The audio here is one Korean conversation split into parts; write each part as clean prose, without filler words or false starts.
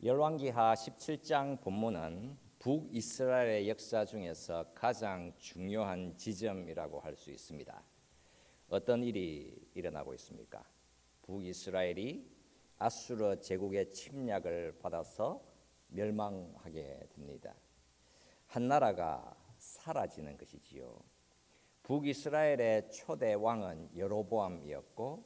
열왕기하 17장 본문은 북이스라엘의 역사 중에서 가장 중요한 지점이라고 할 수 있습니다. 어떤 일이 일어나고 있습니까? 북이스라엘이 아수르 제국의 침략을 받아서 멸망하게 됩니다. 한 나라가 사라지는 것이지요. 북이스라엘의 초대 왕은 여로보암이었고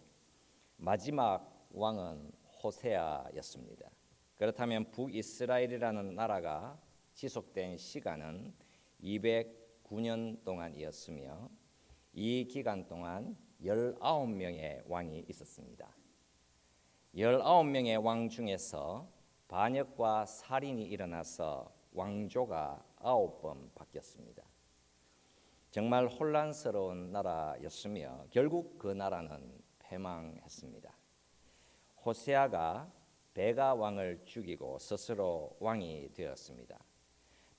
마지막 왕은 호세아였습니다. 그렇다면 북이스라엘이라는 나라가 지속된 시간은 209년 동안이었으며 이 기간 동안 19명의 왕이 있었습니다. 19명의 왕 중에서 반역과 살인이 일어나서 왕조가 9번 바뀌었습니다. 정말 혼란스러운 나라였으며 결국 그 나라는 패망했습니다. 호세아가 베가 왕을 죽이고 스스로 왕이 되었습니다.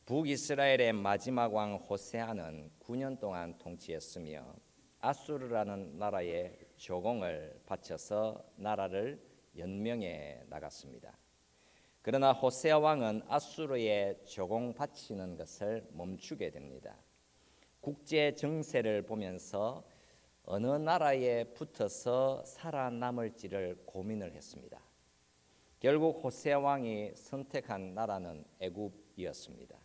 북이스라엘의 마지막 왕 호세아는 9년 동안 통치했으며 아수르라는 나라에 조공을 바쳐서 나라를 연명해 나갔습니다. 그러나 호세아 왕은 아수르에 조공 바치는 것을 멈추게 됩니다. 국제 정세를 보면서 어느 나라에 붙어서 살아남을지를 고민을 했습니다. 결국 호세아 왕이 선택한 나라는 애굽이었습니다.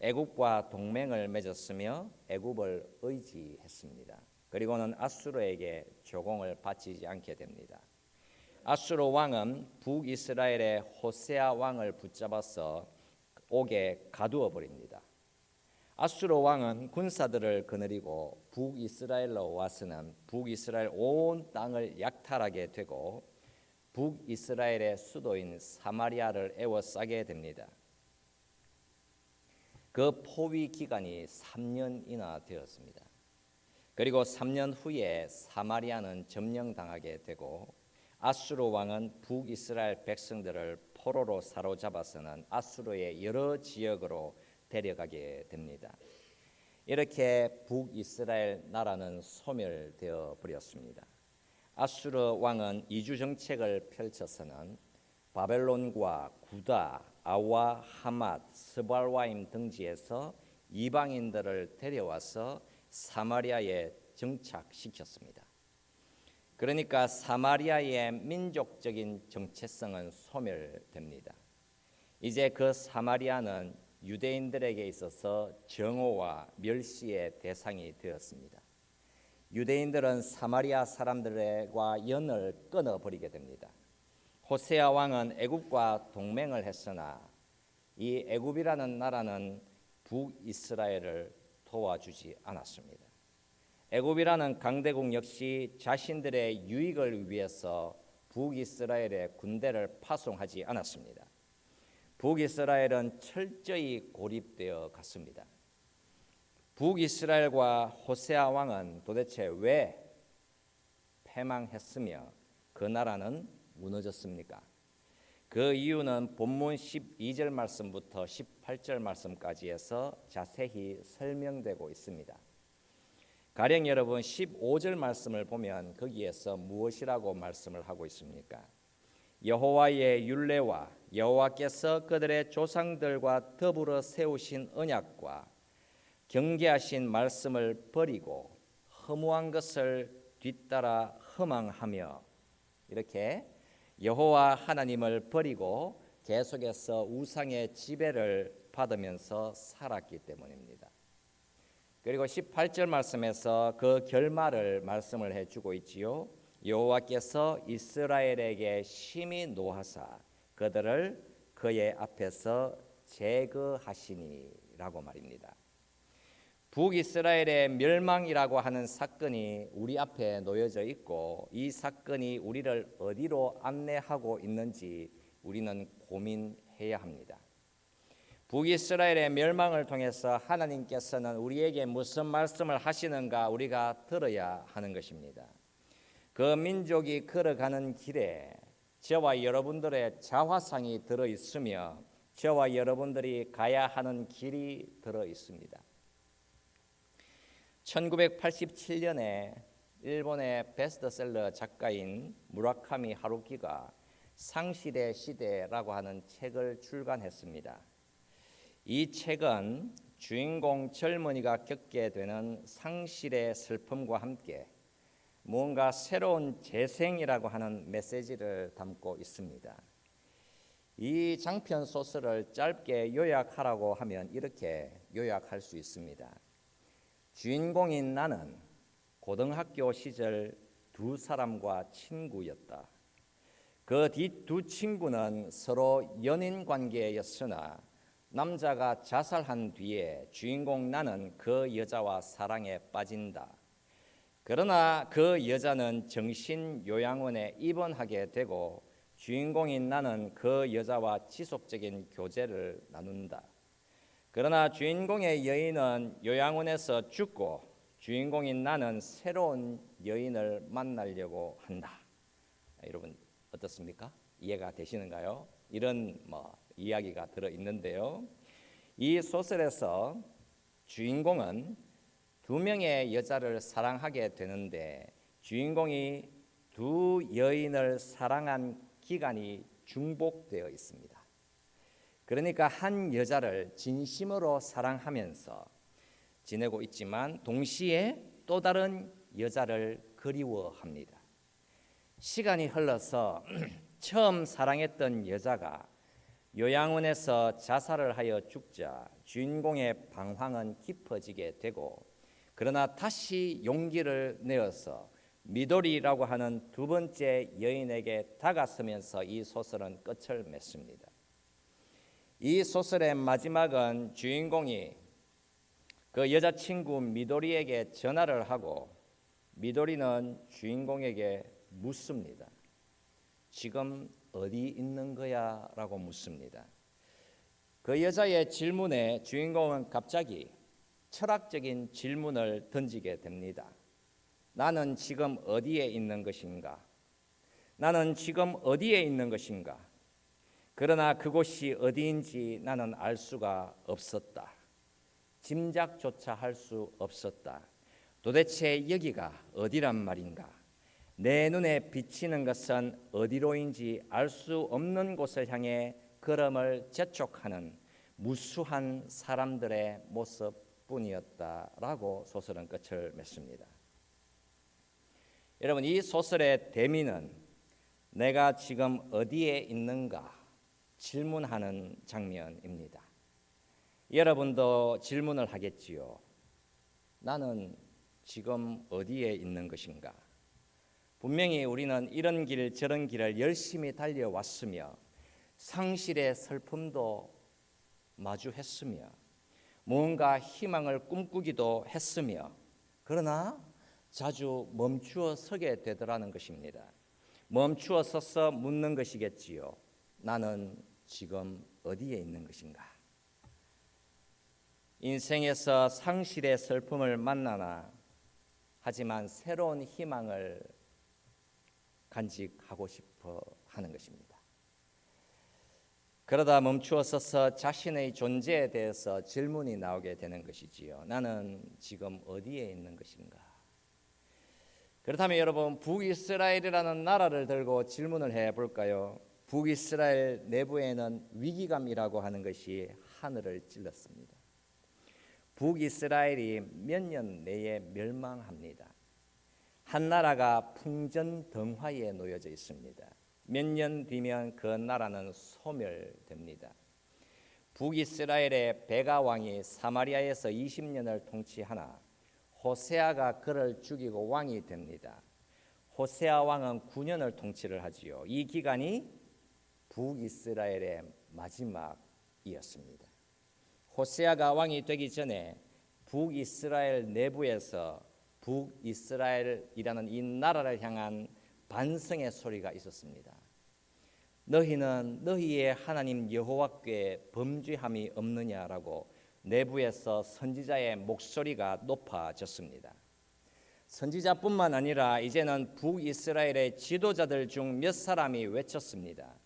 애굽과 동맹을 맺었으며 애굽을 의지했습니다. 그리고는 아수르에게 조공을 바치지 않게 됩니다. 아수르 왕은 북이스라엘의 호세아 왕을 붙잡아서 옥에 가두어 버립니다. 아수르 왕은 군사들을 거느리고 북이스라엘로 와서는 북이스라엘 온 땅을 약탈하게 되고 북이스라엘의 수도인 사마리아를 에워싸게 됩니다. 그 포위 기간이 3년이나 되었습니다. 그리고 3년 후에 사마리아는 점령당하게 되고 아수르 왕은 북이스라엘 백성들을 포로로 사로잡아서는 아수르의 여러 지역으로 데려가게 됩니다. 이렇게 북이스라엘 나라는 소멸되어 버렸습니다. 아수르 왕은 이주 정책을 펼쳐서는 바벨론과 구다, 아와, 하맛, 스발와임 등지에서 이방인들을 데려와서 사마리아에 정착시켰습니다. 그러니까 사마리아의 민족적인 정체성은 소멸됩니다. 이제 그 사마리아는 유대인들에게 있어서 정오와 멸시의 대상이 되었습니다. 유대인들은 사마리아 사람들과 연을 끊어버리게 됩니다. 호세아 왕은 애굽과 동맹을 했으나 이 애굽이라는 나라는 북이스라엘을 도와주지 않았습니다. 애굽이라는 강대국 역시 자신들의 유익을 위해서 북이스라엘의 군대를 파송하지 않았습니다. 북이스라엘은 철저히 고립되어 갔습니다. 북이스라엘과 호세아 왕은 도대체 왜 패망했으며 그 나라는 무너졌습니까? 그 이유는 본문 12절 말씀부터 18절 말씀까지에서 자세히 설명되고 있습니다. 가령 여러분 15절 말씀을 보면 거기에서 무엇이라고 말씀을 하고 있습니까? 여호와의 율례와 여호와께서 그들의 조상들과 더불어 세우신 언약과 경계하신 말씀을 버리고 허무한 것을 뒤따라 허망하며 이렇게 여호와 하나님을 버리고 계속해서 우상의 지배를 받으면서 살았기 때문입니다. 그리고 18절 말씀에서 그 결말을 말씀을 해주고 있지요. 여호와께서 이스라엘에게 심히 노하사 그들을 그의 앞에서 제거하시니라고 말입니다. 북이스라엘의 멸망이라고 하는 사건이 우리 앞에 놓여져 있고 이 사건이 우리를 어디로 안내하고 있는지 우리는 고민해야 합니다. 북이스라엘의 멸망을 통해서 하나님께서는 우리에게 무슨 말씀을 하시는가 우리가 들어야 하는 것입니다. 그 민족이 걸어가는 길에 저와 여러분들의 자화상이 들어있으며 저와 여러분들이 가야 하는 길이 들어있습니다. 1987년에 일본의 베스트셀러 작가인 무라카미 하루키가 상실의 시대라고 하는 책을 출간했습니다. 이 책은 주인공 젊은이가 겪게 되는 상실의 슬픔과 함께 무언가 새로운 재생이라고 하는 메시지를 담고 있습니다. 이 장편 소설을 짧게 요약하라고 하면 이렇게 요약할 수 있습니다. 주인공인 나는 고등학교 시절 두 사람과 친구였다. 그 두 친구는 서로 연인 관계였으나 남자가 자살한 뒤에 주인공 나는 그 여자와 사랑에 빠진다. 그러나 그 여자는 정신요양원에 입원하게 되고 주인공인 나는 그 여자와 지속적인 교제를 나눈다. 그러나 주인공의 여인은 요양원에서 죽고 주인공인 나는 새로운 여인을 만나려고 한다. 여러분 어떻습니까? 이해가 되시는가요? 이런 이야기가 들어 있는데요. 이 소설에서 주인공은 두 명의 여자를 사랑하게 되는데 주인공이 두 여인을 사랑한 기간이 중복되어 있습니다. 그러니까 한 여자를 진심으로 사랑하면서 지내고 있지만 동시에 또 다른 여자를 그리워합니다. 시간이 흘러서 처음 사랑했던 여자가 요양원에서 자살을 하여 죽자 주인공의 방황은 깊어지게 되고 그러나 다시 용기를 내어서 미도리라고 하는 두 번째 여인에게 다가서면서 이 소설은 끝을 맺습니다. 이 소설의 마지막은 주인공이 그 여자친구 미도리에게 전화를 하고 미도리는 주인공에게 묻습니다. 지금 어디 있는 거야? 라고 묻습니다. 그 여자의 질문에 주인공은 갑자기 철학적인 질문을 던지게 됩니다. 나는 지금 어디에 있는 것인가? 나는 지금 어디에 있는 것인가? 그러나 그곳이 어디인지 나는 알 수가 없었다. 짐작조차 할 수 없었다. 도대체 여기가 어디란 말인가? 내 눈에 비치는 것은 어디로인지 알 수 없는 곳을 향해 걸음을 재촉하는 무수한 사람들의 모습뿐이었다라고 소설은 끝을 맺습니다. 여러분 이 소설의 대미는 내가 지금 어디에 있는가 질문하는 장면입니다. 여러분도 질문을 하겠지요. 나는 지금 어디에 있는 것인가? 분명히 우리는 이런 길 저런 길을 열심히 달려왔으며 상실의 슬픔도 마주했으며 무언가 희망을 꿈꾸기도 했으며 그러나 자주 멈추어 서게 되더라는 것입니다. 멈추어 서서 묻는 것이겠지요. 나는 지금 어디에 있는 것인가? 인생에서 상실의 슬픔을 만나나 하지만 새로운 희망을 간직하고 싶어 하는 것입니다. 그러다 멈추어 서서 자신의 존재에 대해서 질문이 나오게 되는 것이지요. 나는 지금 어디에 있는 것인가? 그렇다면 여러분 북이스라엘이라는 나라를 들고 질문을 해볼까요? 북이스라엘 내부에는 위기감이라고 하는 것이 하늘을 찔렀습니다. 북이스라엘이 몇 년 내에 멸망합니다. 한 나라가 풍전등화에 놓여져 있습니다. 몇 년 뒤면 그 나라는 소멸됩니다. 북이스라엘의 베가 왕이 사마리아에서 20년을 통치하나 호세아가 그를 죽이고 왕이 됩니다. 호세아 왕은 9년을 통치를 하지요. 이 기간이 북이스라엘의 마지막이었습니다. 호세아가 왕이 되기 전에 북이스라엘 내부에서 북이스라엘이라는 이 나라를 향한 반성의 소리가 있었습니다. 너희는 너희의 하나님 여호와께 범죄함이 없느냐라고 내부에서 선지자의 목소리가 높아졌습니다. 선지자뿐만 아니라 이제는 북이스라엘의 지도자들 중 몇 사람이 외쳤습니다.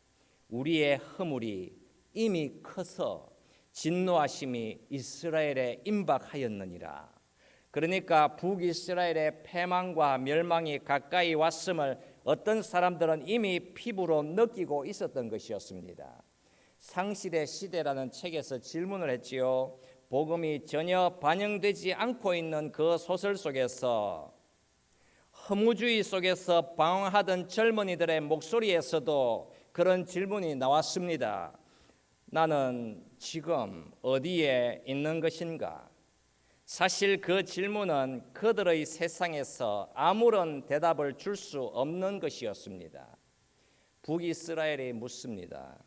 우리의 허물이 이미 커서 진노하심이 이스라엘에 임박하였느니라. 그러니까 북이스라엘의 패망과 멸망이 가까이 왔음을 어떤 사람들은 이미 피부로 느끼고 있었던 것이었습니다. 상실의 시대라는 책에서 질문을 했지요. 복음이 전혀 반영되지 않고 있는 그 소설 속에서 허무주의 속에서 방황하던 젊은이들의 목소리에서도 그런 질문이 나왔습니다. 나는 지금 어디에 있는 것인가? 사실 그 질문은 그들의 세상에서 아무런 대답을 줄 수 없는 것이었습니다. 북이스라엘이 묻습니다.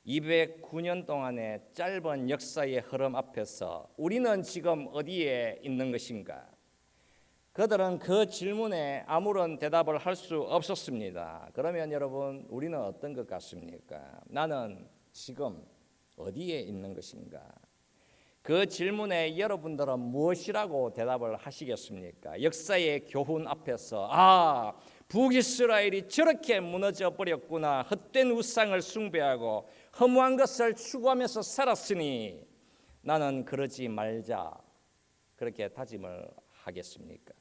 209년 동안의 짧은 역사의 흐름 앞에서 우리는 지금 어디에 있는 것인가? 그들은 그 질문에 아무런 대답을 할 수 없었습니다. 그러면 여러분, 우리는 어떤 것 같습니까? 나는 지금 어디에 있는 것인가? 그 질문에 여러분들은 무엇이라고 대답을 하시겠습니까? 역사의 교훈 앞에서 북이스라엘이 저렇게 무너져 버렸구나. 헛된 우상을 숭배하고 허무한 것을 추구하면서 살았으니 나는 그러지 말자. 그렇게 다짐을 하겠습니까?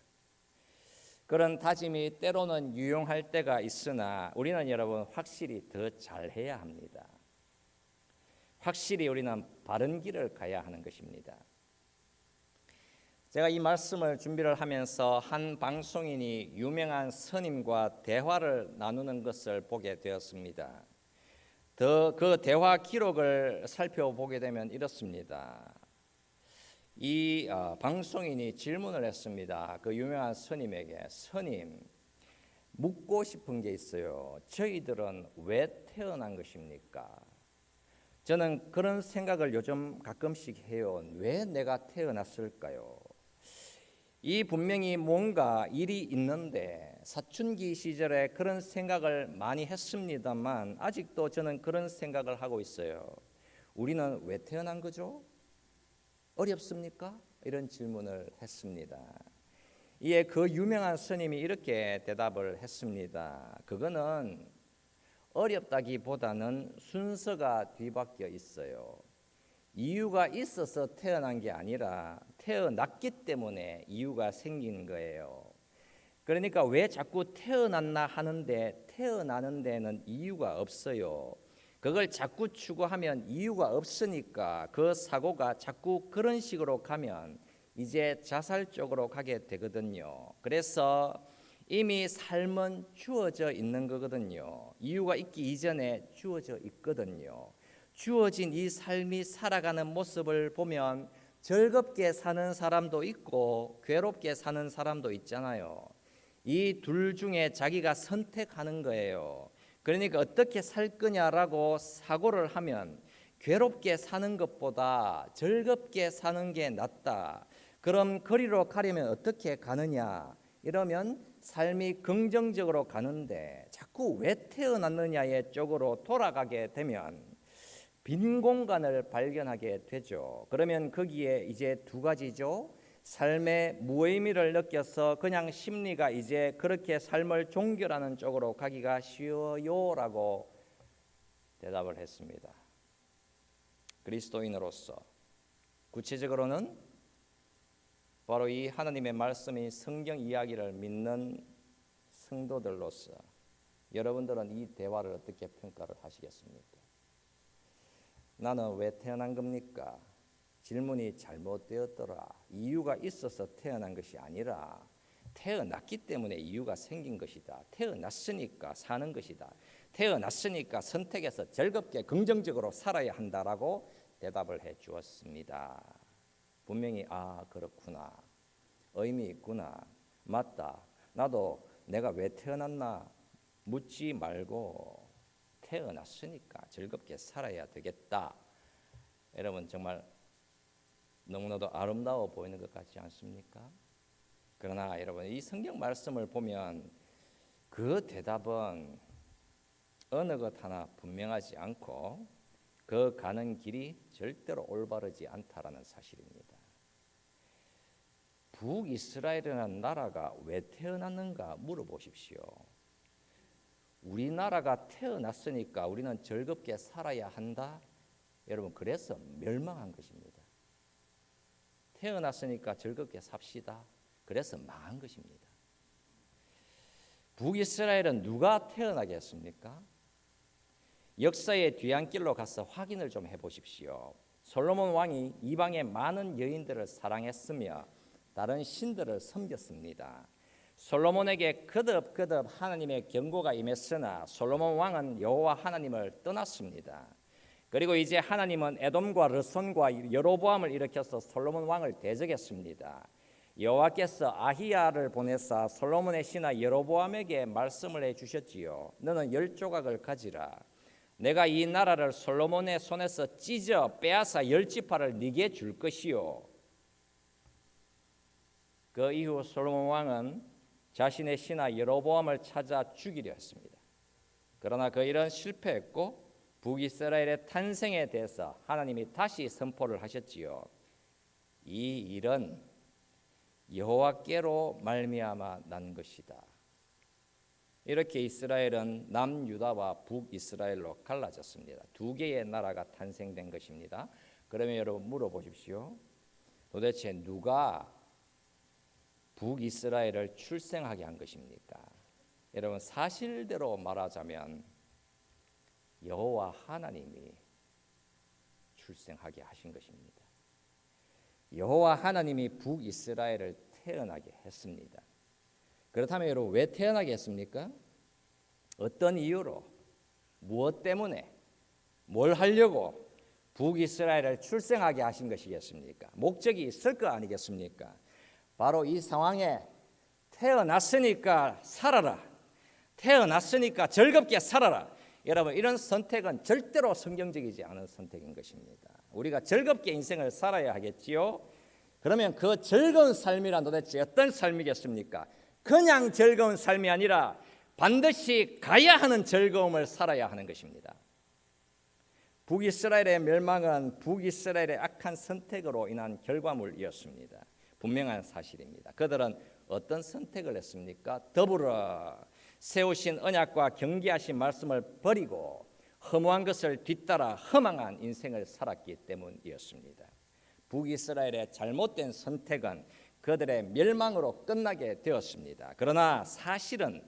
그런 다짐이 때로는 유용할 때가 있으나 우리는 여러분 확실히 더 잘해야 합니다. 확실히 우리는 바른 길을 가야 하는 것입니다. 제가 이 말씀을 준비를 하면서 한 방송인이 유명한 스님과 대화를 나누는 것을 보게 되었습니다. 그 대화 기록을 살펴보게 되면 이렇습니다. 이 방송인이 질문을 했습니다. 그 유명한 스님에게, 스님, 묻고 싶은 게 있어요. 저희들은 왜 태어난 것입니까? 저는 그런 생각을 요즘 가끔씩 해요. 왜 내가 태어났을까요? 이 분명히 뭔가 일이 있는데 사춘기 시절에 그런 생각을 많이 했습니다만 아직도 저는 그런 생각을 하고 있어요. 우리는 왜 태어난 거죠? 어렵습니까? 이런 질문을 했습니다. 이에 그 유명한 스님이 이렇게 대답을 했습니다. 그거는 어렵다기보다는 순서가 뒤바뀌어 있어요. 이유가 있어서 태어난 게 아니라 태어났기 때문에 이유가 생긴 거예요. 그러니까 왜 자꾸 태어났나 하는데 태어나는 데는 이유가 없어요. 그걸 자꾸 추구하면 이유가 없으니까 그 사고가 자꾸 그런 식으로 가면 이제 자살 쪽으로 가게 되거든요. 그래서 이미 삶은 주어져 있는 거거든요. 이유가 있기 이전에 주어져 있거든요. 주어진 이 삶이 살아가는 모습을 보면 즐겁게 사는 사람도 있고 괴롭게 사는 사람도 있잖아요. 이 둘 중에 자기가 선택하는 거예요. 그러니까 어떻게 살 거냐라고 사고를 하면 괴롭게 사는 것보다 즐겁게 사는 게 낫다. 그럼 거리로 가려면 어떻게 가느냐? 이러면 삶이 긍정적으로 가는데 자꾸 왜 태어났느냐의 쪽으로 돌아가게 되면 빈 공간을 발견하게 되죠. 그러면 거기에 이제 두 가지죠. 삶의 무의미를 느껴서 그냥 심리가 이제 그렇게 삶을 종결하는 쪽으로 가기가 쉬워요라고 대답을 했습니다. 그리스도인으로서 구체적으로는 바로 이 하나님의 말씀이 성경 이야기를 믿는 성도들로서 여러분들은 이 대화를 어떻게 평가를 하시겠습니까? 나는 왜 태어난 겁니까? 질문이 잘못되었더라. 이유가 있어서 태어난 것이 아니라 태어났기 때문에 이유가 생긴 것이다. 태어났으니까 사는 것이다. 태어났으니까 선택해서 즐겁게 긍정적으로 살아야 한다라고 대답을 해 주었습니다. 분명히 그렇구나. 의미 있구나. 맞다. 나도 내가 왜 태어났나 묻지 말고 태어났으니까 즐겁게 살아야 되겠다. 여러분 정말 너무나도 아름다워 보이는 것 같지 않습니까? 그러나 여러분 이 성경 말씀을 보면 그 대답은 어느 것 하나 분명하지 않고 그 가는 길이 절대로 올바르지 않다라는 사실입니다. 북이스라엘이라는 나라가 왜 태어났는가 물어보십시오. 우리나라가 태어났으니까 우리는 즐겁게 살아야 한다. 여러분 그래서 멸망한 것입니다. 태어났으니까 즐겁게 삽시다. 그래서 망한 것입니다. 북이스라엘은 누가 태어나게 했습니까? 역사의 뒤안길로 가서 확인을 좀 해보십시오. 솔로몬 왕이 이방의 많은 여인들을 사랑했으며 다른 신들을 섬겼습니다. 솔로몬에게 거듭거듭 하나님의 경고가 임했으나 솔로몬 왕은 여호와 하나님을 떠났습니다. 그리고 이제 하나님은 에돔과 르손과 여로보암을 일으켜서 솔로몬 왕을 대적했습니다. 여호와께서 아히야를 보내사 솔로몬의 신하 여로보암에게 말씀을 해주셨지요. 너는 10조각을 가지라. 내가 이 나라를 솔로몬의 손에서 찢어 빼앗아 10지파를 네게 줄 것이요. 그 이후 솔로몬 왕은 자신의 신하 여로보암을 찾아 죽이려 했습니다. 그러나 그 일은 실패했고 북이스라엘의 탄생에 대해서 하나님이 다시 선포를 하셨지요. 이 일은 여호와께로 말미암아 난 것이다. 이렇게 이스라엘은 남유다와 북이스라엘로 갈라졌습니다. 두 개의 나라가 탄생된 것입니다. 그러면 여러분 물어보십시오. 도대체 누가 북이스라엘을 출생하게 한 것입니까? 여러분 사실대로 말하자면 여호와 하나님이 출생하게 하신 것입니다. 여호와 하나님이 북이스라엘을 태어나게 했습니다. 그렇다면 여러분 왜 태어나게 했습니까? 어떤 이유로, 무엇 때문에, 뭘 하려고 북이스라엘을 출생하게 하신 것이겠습니까? 목적이 있을 거 아니겠습니까? 바로 이 상황에 태어났으니까 살아라, 태어났으니까 즐겁게 살아라. 여러분 이런 선택은 절대로 성경적이지 않은 선택인 것입니다. 우리가 즐겁게 인생을 살아야 하겠지요. 그러면 그 즐거운 삶이란 도대체 어떤 삶이겠습니까? 그냥 즐거운 삶이 아니라 반드시 가야 하는 즐거움을 살아야 하는 것입니다. 북이스라엘의 멸망은 북이스라엘의 악한 선택으로 인한 결과물이었습니다. 분명한 사실입니다. 그들은 어떤 선택을 했습니까? 더불어 세우신 언약과 경계하신 말씀을 버리고 허무한 것을 뒤따라 허망한 인생을 살았기 때문이었습니다. 북이스라엘의 잘못된 선택은 그들의 멸망으로 끝나게 되었습니다. 그러나 사실은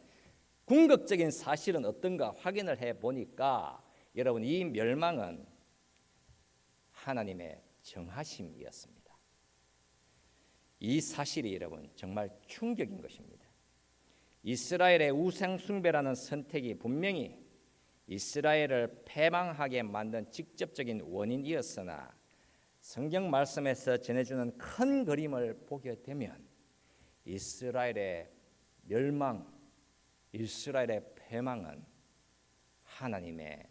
궁극적인 사실은 어떤가 확인을 해보니까 여러분 이 멸망은 하나님의 정하심이었습니다. 이 사실이 여러분 정말 충격인 것입니다. 이스라엘의 우상 숭배라는 선택이 분명히 이스라엘을 패망하게 만든 직접적인 원인이었으나 성경 말씀에서 전해주는 큰 그림을 보게 되면 이스라엘의 멸망, 이스라엘의 패망은 하나님의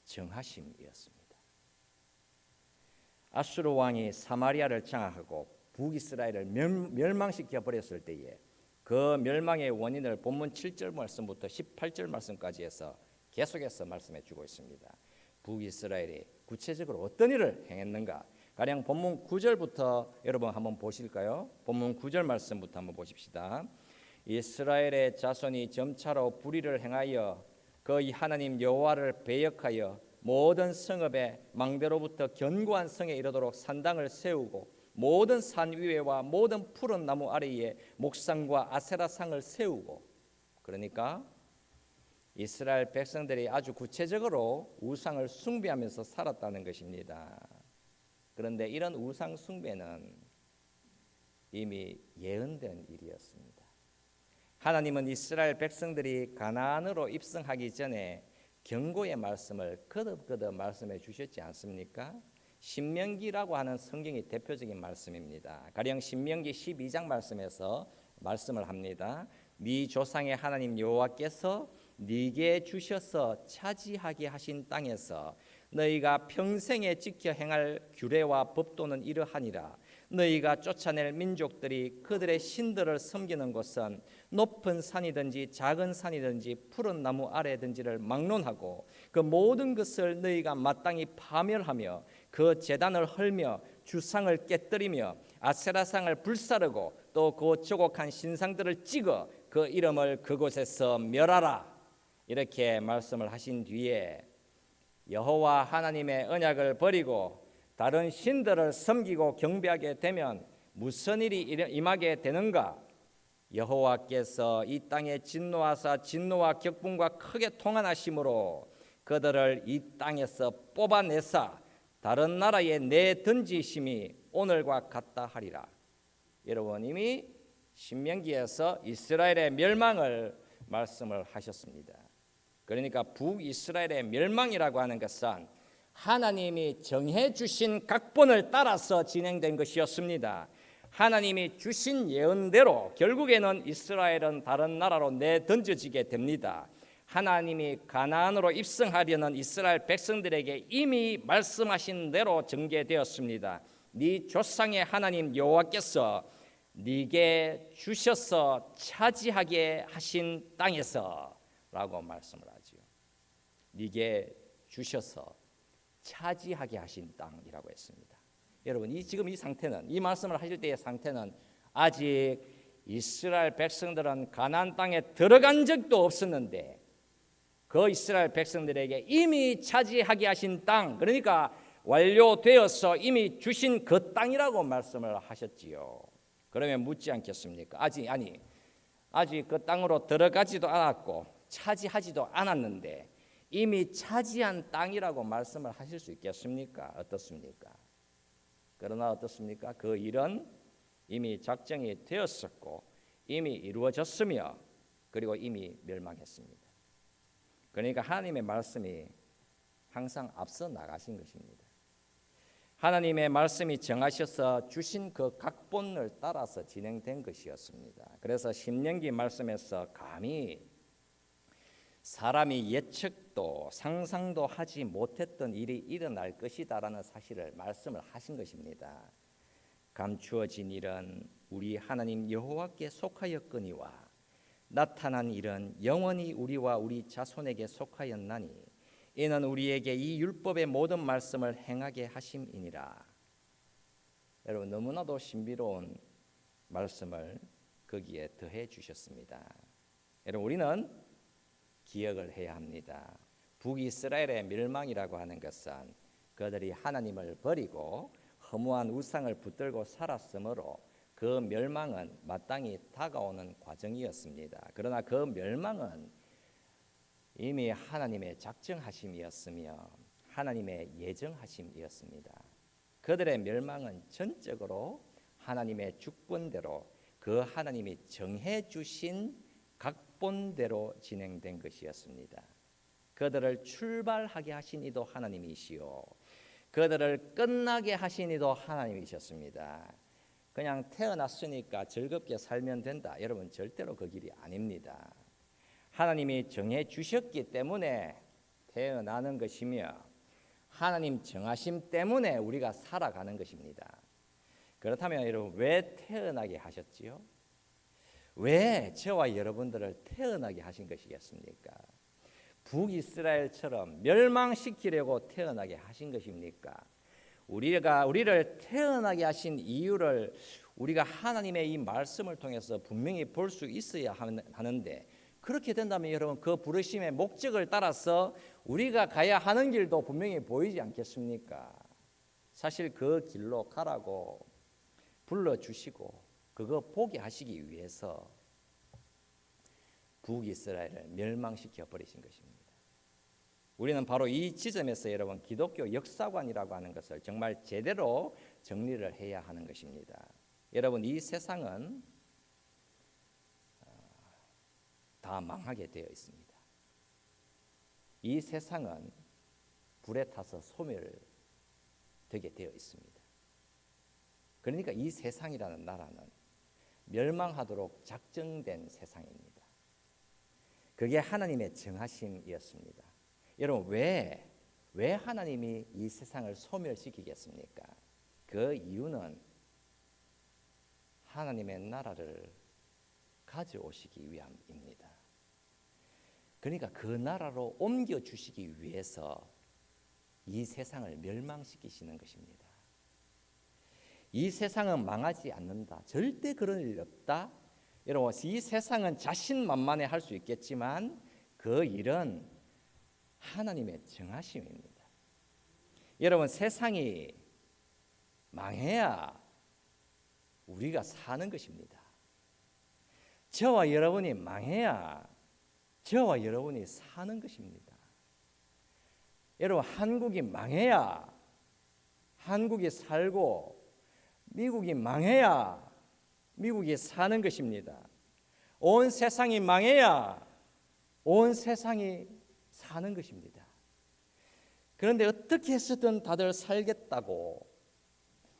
정하심이었습니다. 아수르 왕이 사마리아를 장악하고 북이스라엘을 멸망시켜 버렸을 때에 그 멸망의 원인을 본문 7절 말씀부터 18절 말씀까지 해서 계속해서 말씀해 주고 있습니다. 북이스라엘이 구체적으로 어떤 일을 행했는가? 가령 본문 9절부터 여러분 한번 보실까요? 본문 9절 말씀부터 한번 보십시다. 이스라엘의 자손이 점차로 불의를 행하여 그 하나님 여호와를 배역하여 모든 성읍의 망대로부터 견고한 성에 이르도록 산당을 세우고 모든 산 위에와 모든 푸른 나무 아래에 목상과 아세라상을 세우고, 그러니까 이스라엘 백성들이 아주 구체적으로 우상을 숭배하면서 살았다는 것입니다. 그런데 이런 우상 숭배는 이미 예언된 일이었습니다. 하나님은 이스라엘 백성들이 가나안으로 입성하기 전에 경고의 말씀을 거듭거듭 말씀해 주셨지 않습니까? 신명기라고 하는 성경이 대표적인 말씀입니다. 가령 신명기 12장 말씀에서 말씀을 합니다. 네 조상의 하나님 여호와께서 네게 주셔서 차지하게 하신 땅에서 너희가 평생에 지켜 행할 규례와 법도는 이러하니라. 너희가 쫓아낼 민족들이 그들의 신들을 섬기는 곳은 높은 산이든지 작은 산이든지 푸른 나무 아래든지를 막론하고 그 모든 것을 너희가 마땅히 파멸하며 그 제단을 헐며 주상을 깨뜨리며 아세라상을 불사르고 또 그 조곡한 신상들을 찍어 그 이름을 그곳에서 멸하라. 이렇게 말씀을 하신 뒤에 여호와 하나님의 언약을 버리고 다른 신들을 섬기고 경배하게 되면 무슨 일이 임하게 되는가? 여호와께서 이 땅에 진노하사 진노와 격분과 크게 통한하심으로 그들을 이 땅에서 뽑아내사 다른 나라에 내던지심이 오늘과 같다 하리라. 여러분, 이미 신명기에서 이스라엘의 멸망을 말씀을 하셨습니다. 그러니까 북이스라엘의 멸망이라고 하는 것은 하나님이 정해 주신 각본을 따라서 진행된 것이었습니다. 하나님이 주신 예언대로 결국에는 이스라엘은 다른 나라로 내던져지게 됩니다. 하나님이 가나안으로 입성하려는 이스라엘 백성들에게 이미 말씀하신 대로 전개되었습니다. 네 조상의 하나님 여호와께서 네게 주셔서 차지하게 하신 땅에서 라고 말씀을 하죠. 네게 주셔서 차지하게 하신 땅이라고 했습니다. 여러분, 지금 이 상태는, 이 말씀을 하실 때의 상태는 아직 이스라엘 백성들은 가나안 땅에 들어간 적도 없었는데 그 이스라엘 백성들에게 이미 차지하게 하신 땅, 그러니까 완료되어서 이미 주신 그 땅이라고 말씀을 하셨지요. 그러면 묻지 않겠습니까? 아직 그 땅으로 들어가지도 않았고 차지하지도 않았는데 이미 차지한 땅이라고 말씀을 하실 수 있겠습니까? 어떻습니까? 그러나 어떻습니까? 그 일은 이미 작정이 되었었고 이미 이루어졌으며 그리고 이미 멸망했습니다. 그러니까 하나님의 말씀이 항상 앞서 나가신 것입니다. 하나님의 말씀이 정하셔서 주신 그 각본을 따라서 진행된 것이었습니다. 그래서 신명기 말씀에서 감히 사람이 예측도 상상도 하지 못했던 일이 일어날 것이다라는 사실을 말씀을 하신 것입니다. 감추어진 일은 우리 하나님 여호와께 속하였거니와 나타난 일은 영원히 우리와 우리 자손에게 속하였나니 이는 우리에게 이 율법의 모든 말씀을 행하게 하심이니라. 여러분, 너무나도 신비로운 말씀을 거기에 더해 주셨습니다. 여러분, 우리는 기억을 해야 합니다. 북이스라엘의 멸망이라고 하는 것은 그들이 하나님을 버리고 허무한 우상을 붙들고 살았으므로 그 멸망은 마땅히 다가오는 과정이었습니다. 그러나 그 멸망은 이미 하나님의 작정하심이었으며 하나님의 예정하심이었습니다. 그들의 멸망은 전적으로 하나님의 주권대로 그 하나님이 정해 주신 각본대로 진행된 것이었습니다. 그들을 출발하게 하신 이도 하나님이시요 그들을 끝나게 하신 이도 하나님이셨습니다. 그냥 태어났으니까 즐겁게 살면 된다. 여러분, 절대로 그 길이 아닙니다. 하나님이 정해 주셨기 때문에 태어나는 것이며 하나님 정하심 때문에 우리가 살아가는 것입니다. 그렇다면 여러분, 왜 태어나게 하셨지요? 왜 저와 여러분들을 태어나게 하신 것이겠습니까? 북이스라엘처럼 멸망시키려고 태어나게 하신 것입니까? 우리를 태어나게 하신 이유를 우리가 하나님의 이 말씀을 통해서 분명히 볼 수 있어야 하는데, 그렇게 된다면 여러분, 그 부르심의 목적을 따라서 우리가 가야 하는 길도 분명히 보이지 않겠습니까? 사실 그 길로 가라고 불러주시고 그거 보게 하시기 위해서 북이스라엘을 멸망시켜 버리신 것입니다. 우리는 바로 이 지점에서 여러분, 기독교 역사관이라고 하는 것을 정말 제대로 정리를 해야 하는 것입니다. 여러분, 이 세상은 다 망하게 되어 있습니다. 이 세상은 불에 타서 소멸되게 되어 있습니다. 그러니까 이 세상이라는 나라는 멸망하도록 작정된 세상입니다. 그게 하나님의 정하심이었습니다. 여러분, 왜 하나님이 이 세상을 소멸시키겠습니까? 그 이유는 하나님의 나라를 가져오시기 위함입니다. 그러니까 그 나라로 옮겨주시기 위해서 이 세상을 멸망시키시는 것입니다. 이 세상은 망하지 않는다. 절대 그런 일 없다. 여러분, 이 세상은 자신만만해 할 수 있겠지만 그 일은 하나님의 정하심입니다. 여러분, 세상이 망해야 우리가 사는 것입니다. 저와 여러분이 망해야 저와 여러분이 사는 것입니다. 여러분, 한국이 망해야 한국이 살고 미국이 망해야 미국이 사는 것입니다. 온 세상이 망해야 온 세상이 사는 것입니다. 그런데 어떻게 해서든 다들 살겠다고,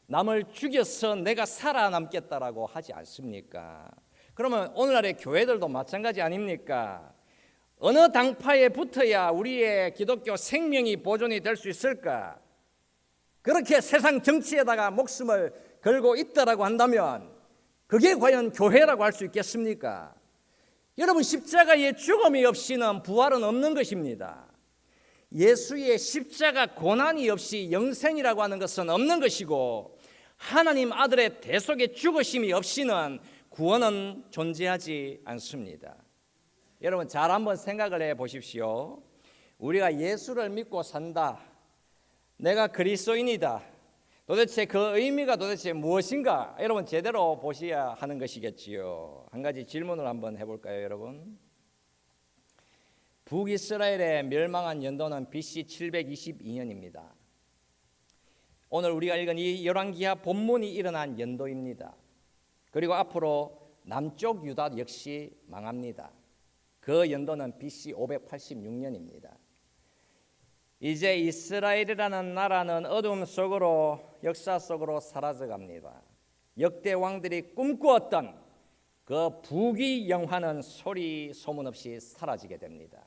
남을 죽여서 내가 살아남겠다라고 하지 않습니까? 그러면 오늘날의 교회들도 마찬가지 아닙니까? 어느 당파에 붙어야 우리의 기독교 생명이 보존이 될 수 있을까? 그렇게 세상 정치에다가 목숨을 걸고 있다라고 한다면 그게 과연 교회라고 할 수 있겠습니까? 여러분, 십자가의 죽음이 없이는 부활은 없는 것입니다. 예수의 십자가 고난이 없이 영생이라고 하는 것은 없는 것이고, 하나님 아들의 대속의 죽으심이 없이는 구원은 존재하지 않습니다. 여러분, 잘 한번 생각을 해 보십시오. 우리가 예수를 믿고 산다, 내가 그리스도인이다, 도대체 그 의미가 도대체 무엇인가? 여러분, 제대로 보셔야 하는 것이겠지요. 한 가지 질문을 한번 해볼까요, 여러분? 북이스라엘의 멸망한 연도는 BC 722년입니다. 오늘 우리가 읽은 이 열왕기하 본문이 일어난 연도입니다. 그리고 앞으로 남쪽 유다 역시 망합니다. 그 연도는 BC 586년입니다. 이제 이스라엘이라는 나라는 어둠 속으로, 역사 속으로 사라져갑니다. 역대 왕들이 꿈꾸었던 그 북의 영화는 소리 소문 없이 사라지게 됩니다.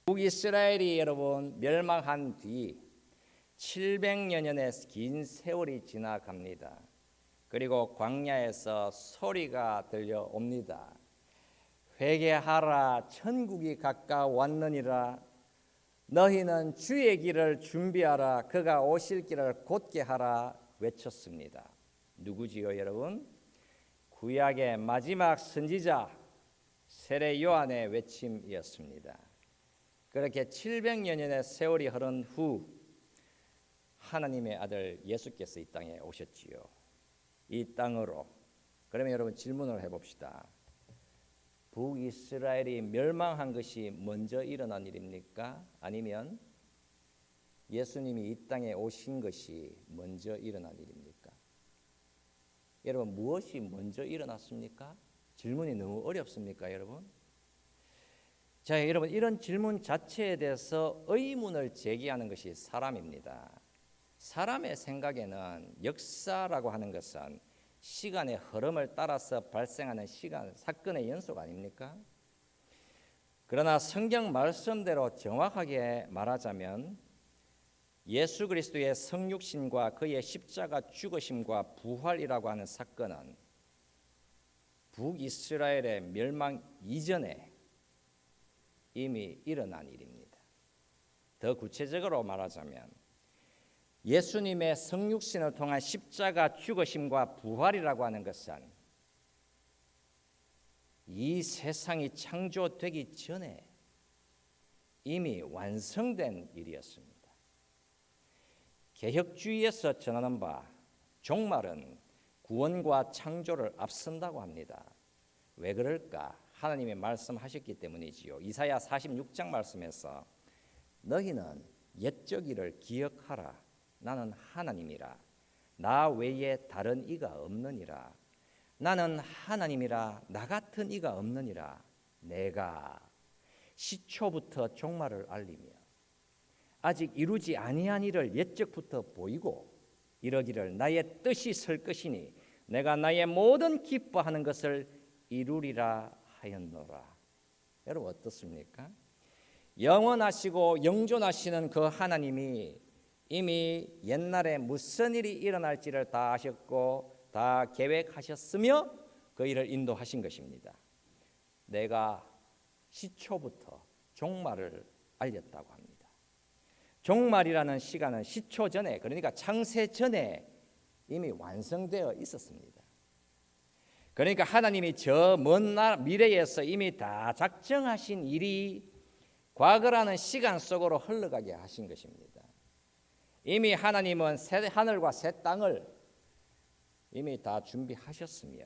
북이스라엘이 여러분 멸망한 뒤 700여년의 긴 세월이 지나갑니다. 그리고 광야에서 소리가 들려옵니다. 회개하라, 천국이 가까웠느니라. 너희는 주의 길을 준비하라, 그가 오실 길을 곧게 하라 외쳤습니다. 누구지요, 여러분? 구약의 마지막 선지자 세례 요한의 외침이었습니다. 그렇게 700여 년의 세월이 흐른 후 하나님의 아들 예수께서 이 땅에 오셨지요. 이 땅으로. 그러면 여러분, 질문을 해봅시다. 북이스라엘이 멸망한 것이 먼저 일어난 일입니까? 아니면 예수님이 이 땅에 오신 것이 먼저 일어난 일입니까? 여러분, 무엇이 먼저 일어났습니까? 질문이 너무 어렵습니까, 여러분? 자, 여러분, 이런 질문 자체에 대해서 의문을 제기하는 것이 사람입니다. 사람의 생각에는 역사라고 하는 것은 시간의 흐름을 따라서 발생하는 사건의 연속 아닙니까? 그러나 성경 말씀대로 정확하게 말하자면 예수 그리스도의 성육신과 그의 십자가 죽으심과 부활이라고 하는 사건은 북이스라엘의 멸망 이전에 이미 일어난 일입니다. 더 구체적으로 말하자면 예수님의 성육신을 통한 십자가 죽으심과 부활이라고 하는 것은 이 세상이 창조되기 전에 이미 완성된 일이었습니다. 개혁주의에서 전하는 바 종말은 구원과 창조를 앞선다고 합니다. 왜 그럴까? 하나님이 말씀하셨기 때문이지요. 이사야 46장 말씀에서 너희는 옛적 일을 기억하라. 나는 하나님이라. 나 외에 다른 이가 없느니라. 나는 하나님이라. 나 같은 이가 없느니라. 내가 시초부터 종말을 알리며 아직 이루지 아니한 일을 옛적부터 보이고 이러기를 나의 뜻이 설 것이니 내가 나의 모든 기뻐하는 것을 이루리라 하였노라. 여러분, 어떻습니까? 영원하시고 영존하시는 그 하나님이 이미 옛날에 무슨 일이 일어날지를 다 아셨고 다 계획하셨으며 그 일을 인도하신 것입니다. 내가 시초부터 종말을 알렸다고 합니다. 종말이라는 시간은 시초 전에, 그러니까 창세 전에 이미 완성되어 있었습니다. 그러니까 하나님이 저 먼 미래에서 이미 다 작정하신 일이 과거라는 시간 속으로 흘러가게 하신 것입니다. 이미 하나님은 새 하늘과 새 땅을 이미 다 준비하셨으며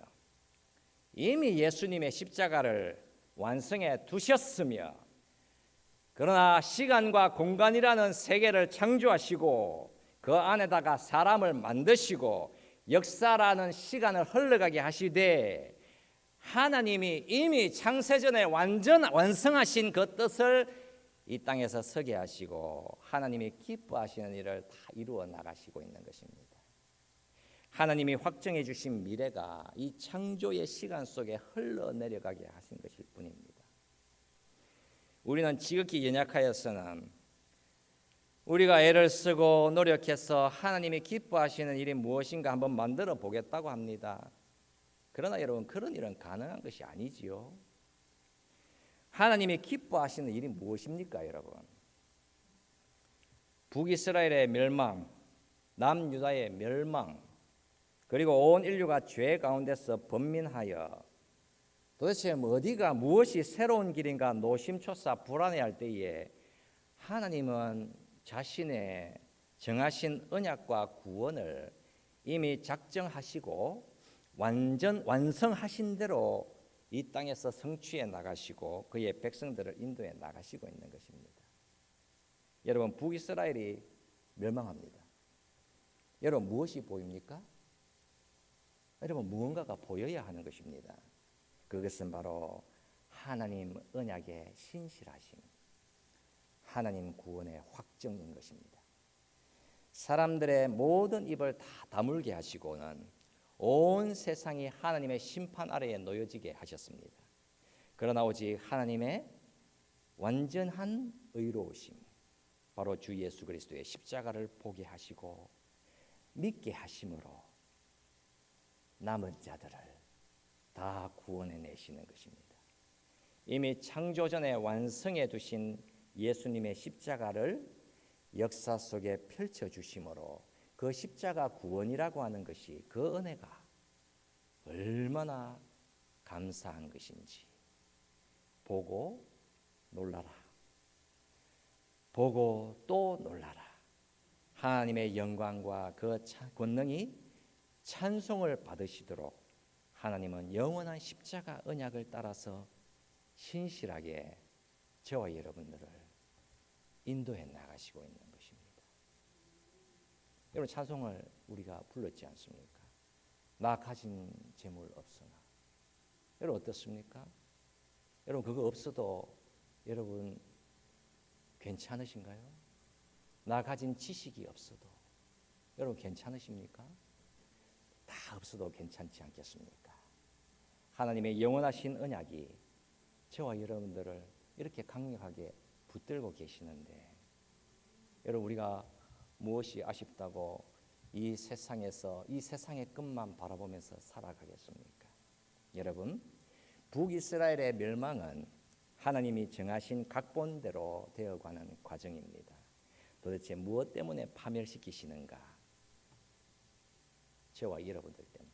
이미 예수님의 십자가를 완성해 두셨으며, 그러나 시간과 공간이라는 세계를 창조하시고 그 안에다가 사람을 만드시고 역사라는 시간을 흘러가게 하시되, 하나님이 이미 창세전에 완성하신 그 뜻을 이 땅에서 서게 하시고 하나님이 기뻐하시는 일을 다 이루어 나가시고 있는 것입니다. 하나님이 확정해 주신 미래가 이 창조의 시간 속에 흘러내려가게 하신 것일 뿐입니다. 우리는 지극히 연약하여서는 우리가 애를 쓰고 노력해서 하나님이 기뻐하시는 일이 무엇인가 한번 만들어 보겠다고 합니다. 그러나 여러분, 그런 일은 가능한 것이 아니지요. 하나님이 기뻐하시는 일이 무엇입니까, 여러분? 북이스라엘의 멸망, 남유다의 멸망, 그리고 온 인류가 죄 가운데서 번민하여 도대체 어디가 무엇이 새로운 길인가 노심초사 불안해할 때에 하나님은 자신의 정하신 언약과 구원을 이미 작정하시고 완성하신 대로 이 땅에서 성취해 나가시고 그의 백성들을 인도해 나가시고 있는 것입니다. 여러분, 북이스라엘이 멸망합니다. 여러분, 무엇이 보입니까? 여러분, 무언가가 보여야 하는 것입니다. 그것은 바로 하나님 언약의 신실하심, 하나님 구원의 확정인 것입니다. 사람들의 모든 입을 다 다물게 하시고는 온 세상이 하나님의 심판 아래에 놓여지게 하셨습니다. 그러나 오직 하나님의 완전한 의로우심, 바로 주 예수 그리스도의 십자가를 보게 하시고 믿게 하심으로 남은 자들을 다 구원해 내시는 것입니다. 이미 창조전에 완성해 두신 예수님의 십자가를 역사 속에 펼쳐주심으로 그 십자가 구원이라고 하는 것이, 그 은혜가 얼마나 감사한 것인지 보고 놀라라. 보고 또 놀라라. 하나님의 영광과 그 권능이 찬송을 받으시도록 하나님은 영원한 십자가 언약을 따라서 신실하게 저와 여러분들을 인도해 나가시고 있는 것입니다. 여러분, 찬송을 우리가 불렀지 않습니까? 나 가진 재물 없으나. 여러분, 어떻습니까? 여러분, 그거 없어도 여러분 괜찮으신가요? 나 가진 지식이 없어도 여러분 괜찮으십니까? 다 없어도 괜찮지 않겠습니까? 하나님의 영원하신 언약이 저와 여러분들을 이렇게 강력하게 붙들고 계시는데, 여러분, 우리가 무엇이 아쉽다고 이 세상에서 이 세상의 끝만 바라보면서 살아가겠습니까? 여러분, 북이스라엘의 멸망은 하나님이 정하신 각본대로 되어가는 과정입니다. 도대체 무엇 때문에 파멸시키시는가? 저와 여러분들 때문에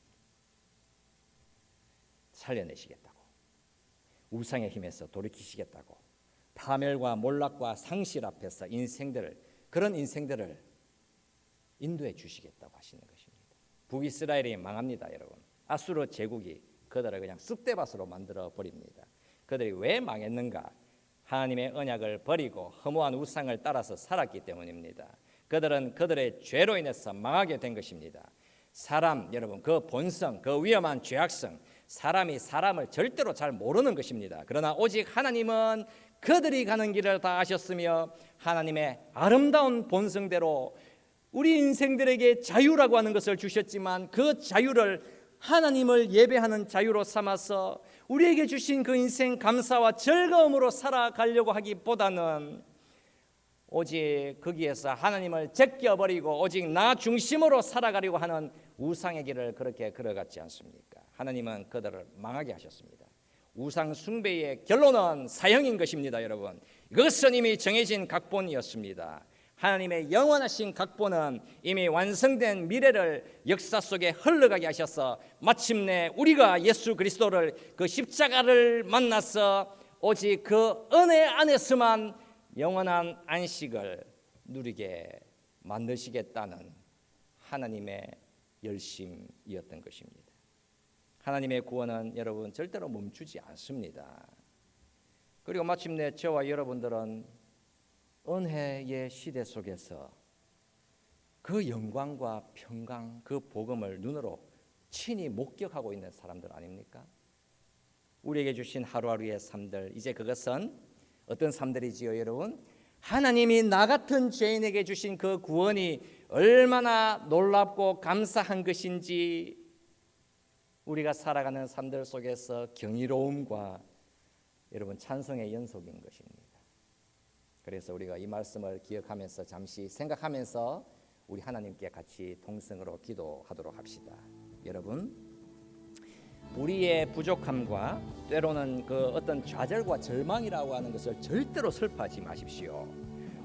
살려내시겠다고, 우상의 힘에서 돌이키시겠다고, 파멸과 몰락과 상실 앞에서 그런 인생들을 인도해 주시겠다고 하시는 것입니다. 북이스라엘이 망합니다, 여러분. 아수르 제국이 그들을 그냥 쑥대밭으로 만들어 버립니다. 그들이 왜 망했는가? 하나님의 언약을 버리고 허무한 우상을 따라서 살았기 때문입니다. 그들은 그들의 죄로 인해서 망하게 된 것입니다. 사람, 여러분, 그 본성, 그 위험한 죄악성, 사람이 사람을 절대로 잘 모르는 것입니다. 그러나 오직 하나님은 그들이 가는 길을 다 아셨으며 하나님의 아름다운 본성대로 우리 인생들에게 자유라고 하는 것을 주셨지만, 그 자유를 하나님을 예배하는 자유로 삼아서 우리에게 주신 그 인생 감사와 즐거움으로 살아가려고 하기보다는 오직 거기에서 하나님을 제껴버리고 오직 나 중심으로 살아가려고 하는 우상의 길을 그렇게 걸어갔지 않습니까? 하나님은 그들을 망하게 하셨습니다. 우상 숭배의 결론은 사형인 것입니다, 여러분. 이것은 이미 정해진 각본이었습니다. 하나님의 영원하신 각본은 이미 완성된 미래를 역사 속에 흘러가게 하셔서 마침내 우리가 예수 그리스도를, 그 십자가를 만나서 오직 그 은혜 안에서만 영원한 안식을 누리게 만드시겠다는 하나님의 열심이었던 것입니다. 하나님의 구원은 여러분 절대로 멈추지 않습니다. 그리고 마침내 저와 여러분들은 은혜의 시대 속에서 그 영광과 평강, 그 복음을 눈으로 친히 목격하고 있는 사람들 아닙니까? 우리에게 주신 하루하루의 삶들, 이제 그것은 어떤 삶들이지요, 여러분? 하나님이 나 같은 죄인에게 주신 그 구원이 얼마나 놀랍고 감사한 것인지 우리가 살아가는 삶들 속에서 경이로움과 여러분 찬송의 연속인 것입니다. 그래서 우리가 이 말씀을 기억하면서 잠시 생각하면서 우리 하나님께 같이 동성으로 기도하도록 합시다. 여러분, 우리의 부족함과 때로는 그 어떤 좌절과 절망이라고 하는 것을 절대로 슬퍼하지 마십시오.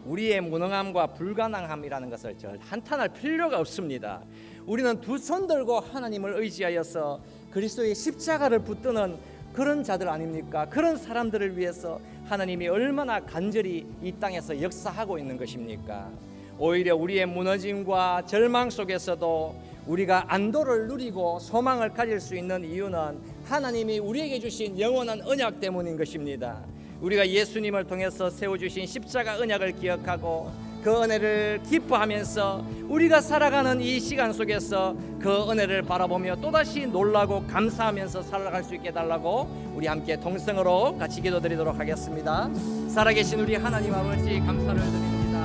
우리의 무능함과 불가능함이라는 것을 한탄할 필요가 없습니다. 우리는 두 손 들고 하나님을 의지하여서 그리스도의 십자가를 붙드는 그런 자들 아닙니까? 그런 사람들을 위해서 하나님이 얼마나 간절히 이 땅에서 역사하고 있는 것입니까? 오히려 우리의 무너짐과 절망 속에서도 우리가 안도를 누리고 소망을 가질 수 있는 이유는 하나님이 우리에게 주신 영원한 언약 때문인 것입니다. 우리가 예수님을 통해서 세워주신 십자가 언약을 기억하고 그 은혜를 기뻐하면서 우리가 살아가는 이 시간 속에서 그 은혜를 바라보며 또다시 놀라고 감사하면서 살아갈 수 있게 해달라고 우리 함께 동성으로 같이 기도드리도록 하겠습니다. 살아계신 우리 하나님 아버지 감사를 드립니다.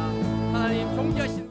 하나님 존귀하신